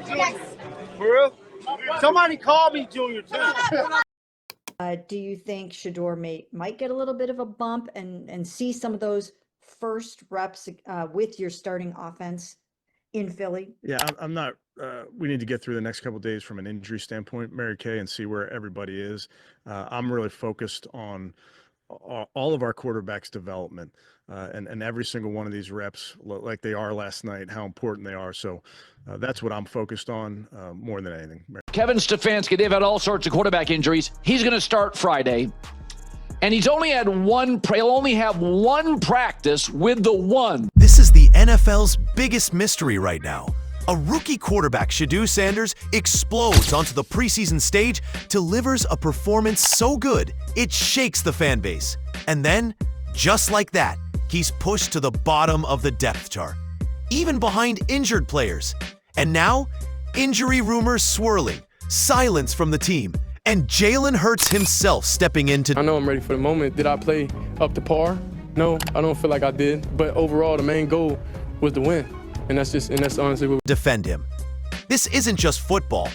Yes. For real? Somebody call me Junior, too. Do you think Shedeur might get a little bit of a bump and see some of those first reps with your starting offense in Philly? Yeah, I'm not. We need to get through the next couple of days from an injury standpoint, Mary Kay, and see where everybody is. I'm really focused on all of our quarterbacks' development and every single one of these reps, like they are last night, how important they are. So that's what I'm focused on more than anything. Kevin Stefanski, they've had all sorts of quarterback injuries. He's going to start Friday. And he'll only have one practice with the one. This is the NFL's biggest mystery right now. A rookie quarterback, Shedeur Sanders, explodes onto the preseason stage, delivers a performance so good, it shakes the fan base. And then, just like that, he's pushed to the bottom of the depth chart, even behind injured players. And now, injury rumors swirling, silence from the team, and Jalen Hurts himself stepping into. I know I'm ready for the moment. Did I play up to par? No, I don't feel like I did. But overall, the main goal was to win. And that's honestly what. Defend him. This isn't just football.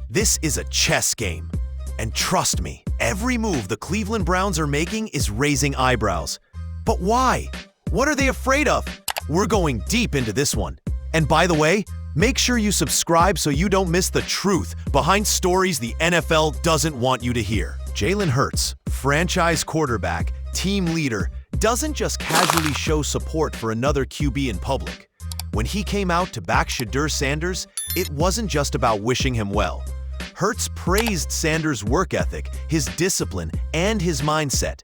This is a chess game. And trust me, every move the Cleveland Browns are making is raising eyebrows. But why? What are they afraid of? We're going deep into this one. And by the way, make sure you subscribe so you don't miss the truth behind stories the NFL doesn't want you to hear. Jalen Hurts, franchise quarterback, team leader, doesn't just casually show support for another QB in public. When he came out to back Shedeur Sanders, it wasn't just about wishing him well. Hurts praised Sanders' work ethic, his discipline, and his mindset.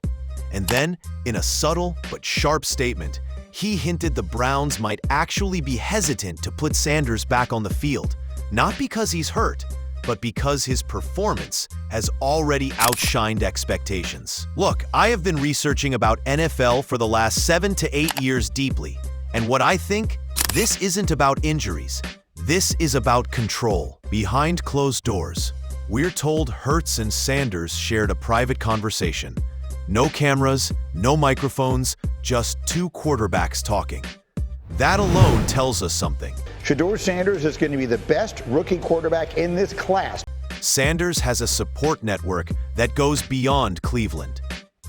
And then, in a subtle but sharp statement, he hinted the Browns might actually be hesitant to put Sanders back on the field, not because he's hurt, but because his performance has already outshined expectations. Look, I have been researching about NFL for the last 7 to 8 years deeply, and what I think, this isn't about injuries. This is about control. Behind closed doors, we're told Hurts and Sanders shared a private conversation. No cameras, no microphones, just two quarterbacks talking. That alone tells us something. Shedeur Sanders is going to be the best rookie quarterback in this class. Sanders has a support network that goes beyond Cleveland.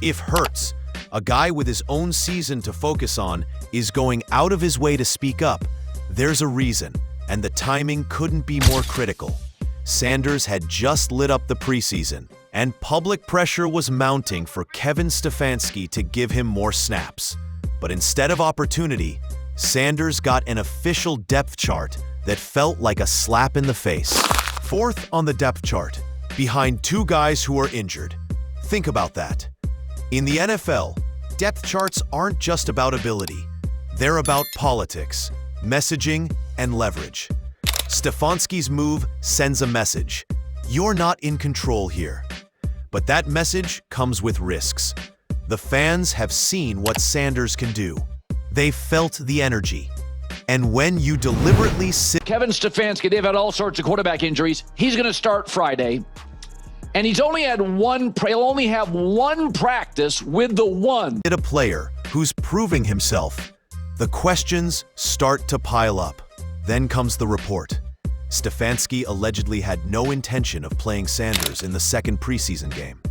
If Hurts, a guy with his own season to focus on, is going out of his way to speak up, there's a reason, and the timing couldn't be more critical. Sanders had just lit up the preseason, and public pressure was mounting for Kevin Stefanski to give him more snaps. But instead of opportunity, Sanders got an official depth chart that felt like a slap in the face. Fourth on the depth chart, behind two guys who are injured. Think about that. In the NFL, depth charts aren't just about ability. They're about politics, messaging, and leverage. Stefanski's move sends a message. You're not in control here. But that message comes with risks. The fans have seen what Sanders can do. They felt the energy. And when you deliberately sit... Kevin Stefanski, they've had all sorts of quarterback injuries. He's going to start Friday. And he'll only have one practice with the one. A player who's proving himself. The questions start to pile up. Then comes the report. Stefanski allegedly had no intention of playing Sanders in the second preseason game.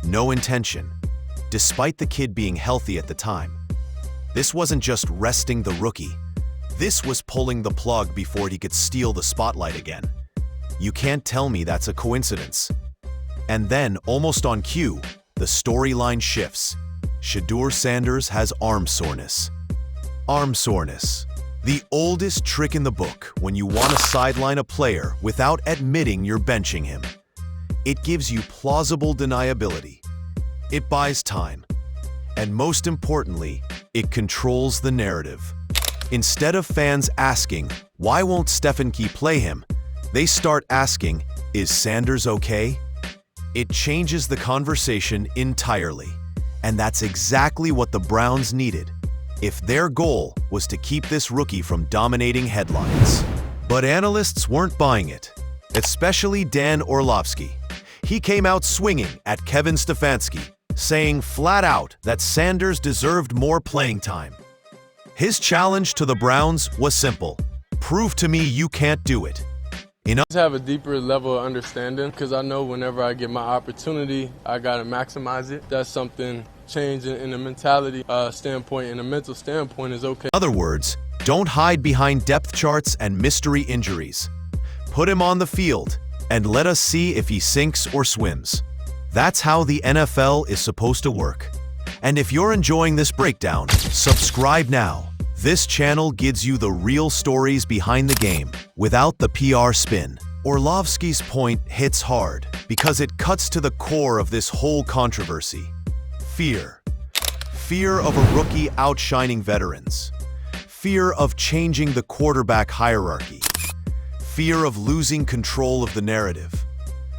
No intention, despite the kid being healthy at the time. This wasn't just resting the rookie. This was pulling the plug before he could steal the spotlight again. You can't tell me that's a coincidence. And then, almost on cue, the storyline shifts. Shedeur Sanders has arm soreness. Arm soreness. The oldest trick in the book when you want to sideline a player without admitting you're benching him. It gives you plausible deniability. It buys time. And most importantly, it controls the narrative. Instead of fans asking, why won't Stefanski play him? They start asking, is Sanders okay? It changes the conversation entirely. And that's exactly what the Browns needed, if their goal was to keep this rookie from dominating headlines. But analysts weren't buying it, especially Dan Orlovski. He came out swinging at Kevin Stefanski, saying flat out that Sanders deserved more playing time. His challenge to the Browns was simple. Prove to me you can't do it. Just have a deeper level of understanding because I know whenever I get my opportunity, I got to maximize it. That's something changing in the mentality standpoint and the mental standpoint is okay. In other words, don't hide behind depth charts and mystery injuries. Put him on the field and let us see if he sinks or swims. That's how the NFL is supposed to work. And if you're enjoying this breakdown, subscribe now. This channel gives you the real stories behind the game without the PR spin. Orlovski's point hits hard because it cuts to the core of this whole controversy. Fear. Fear of a rookie outshining veterans. Fear of changing the quarterback hierarchy. Fear of losing control of the narrative.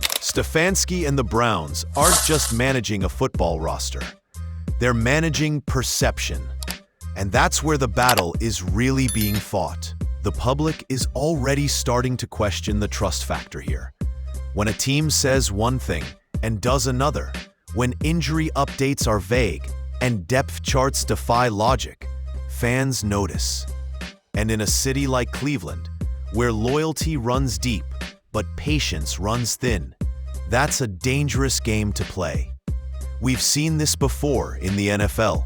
Stefanski and the Browns aren't just managing a football roster. They're managing perception. And that's where the battle is really being fought. The public is already starting to question the trust factor here. When a team says one thing and does another, when injury updates are vague and depth charts defy logic, fans notice. And in a city like Cleveland, where loyalty runs deep but patience runs thin, that's a dangerous game to play. We've seen this before in the NFL.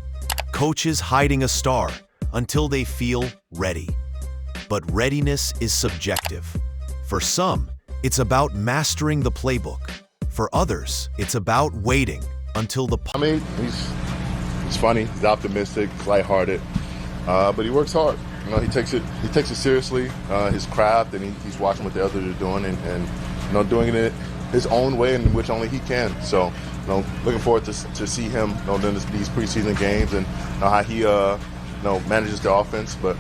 Coaches hiding a star until they feel ready. But readiness is subjective. For some, it's about mastering the playbook. For others, it's about waiting until the... I mean, he's funny, he's optimistic, he's lighthearted, but he works hard. You know, he takes it seriously, his craft, and he's watching what the others are doing and you know, doing it his own way in which only he can. So, you know, looking forward to see him, you know, in these preseason games and you know, how he you know, manages the offense. But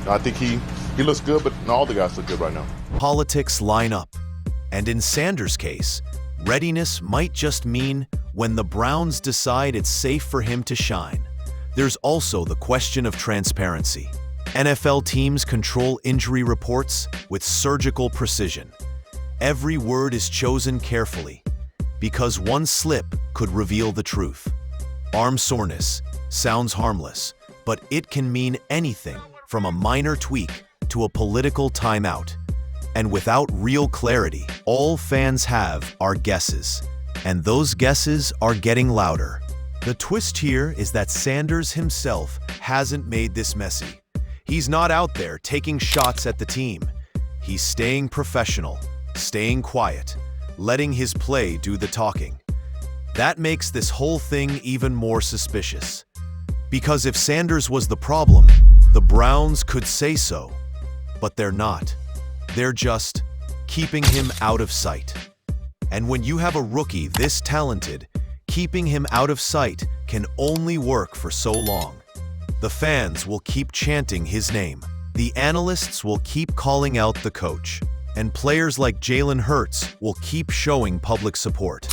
you know, I think he looks good, but all the guys look good right now. Politics line up, and in Sanders' case, readiness might just mean when the Browns decide it's safe for him to shine. There's also the question of transparency. NFL teams control injury reports with surgical precision. Every word is chosen carefully, because one slip could reveal the truth. Arm soreness sounds harmless, but it can mean anything from a minor tweak to a political timeout. And without real clarity, all fans have are guesses, and those guesses are getting louder. The twist here is that Sanders himself hasn't made this messy. He's not out there taking shots at the team. He's staying professional, staying quiet, letting his play do the talking. That makes this whole thing even more suspicious. Because if Sanders was the problem, the Browns could say so. But they're not. They're just keeping him out of sight. And when you have a rookie this talented, keeping him out of sight can only work for so long. The fans will keep chanting his name. The analysts will keep calling out the coach. And players like Jalen Hurts will keep showing public support,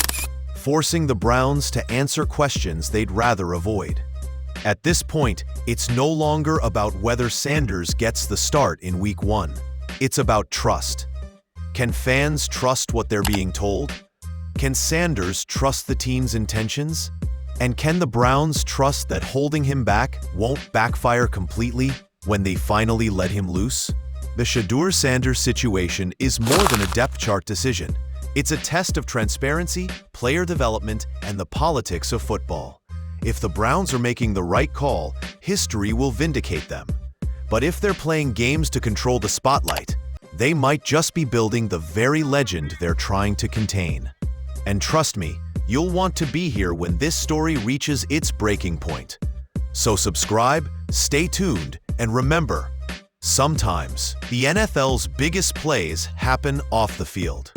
forcing the Browns to answer questions they'd rather avoid. At this point, it's no longer about whether Sanders gets the start in Week 1. It's about trust. Can fans trust what they're being told? Can Sanders trust the team's intentions? And can the Browns trust that holding him back won't backfire completely when they finally let him loose? The Shedeur Sanders situation is more than a depth chart decision. It's a test of transparency, player development, and the politics of football. If the Browns are making the right call, history will vindicate them. But if they're playing games to control the spotlight, they might just be building the very legend they're trying to contain. And trust me, you'll want to be here when this story reaches its breaking point. So subscribe, stay tuned, and remember, sometimes the NFL's biggest plays happen off the field.